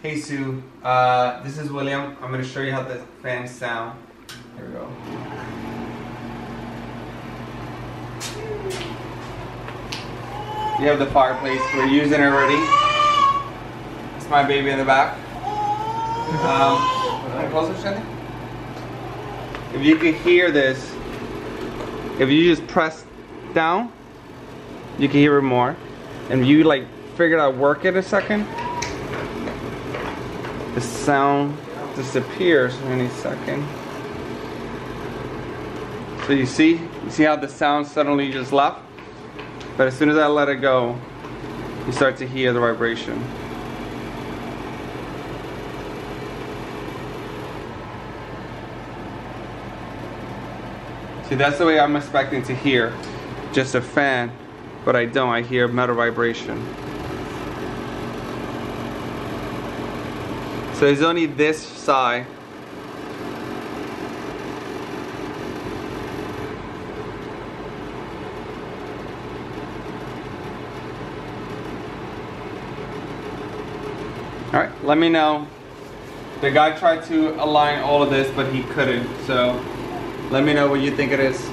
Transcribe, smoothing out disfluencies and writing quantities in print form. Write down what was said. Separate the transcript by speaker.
Speaker 1: Hey Sue, this is William. I'm going to show you how the fans sound. Here we go. You have the fireplace. We're using it already. It's my baby in the back. Closer, Shandy? If you can hear this, if you just press down, you can hear it more. And if you like figure out work it a second, the sound disappears any second. So you see how the sound suddenly just left? But as soon as I let it go, you start to hear the vibration. See, that's the way I'm expecting to hear just a fan, but I don't. I hear metal vibration. So it's only this side. Alright, let me know. The guy tried to align all of this, but he couldn't. So let me know what you think it is.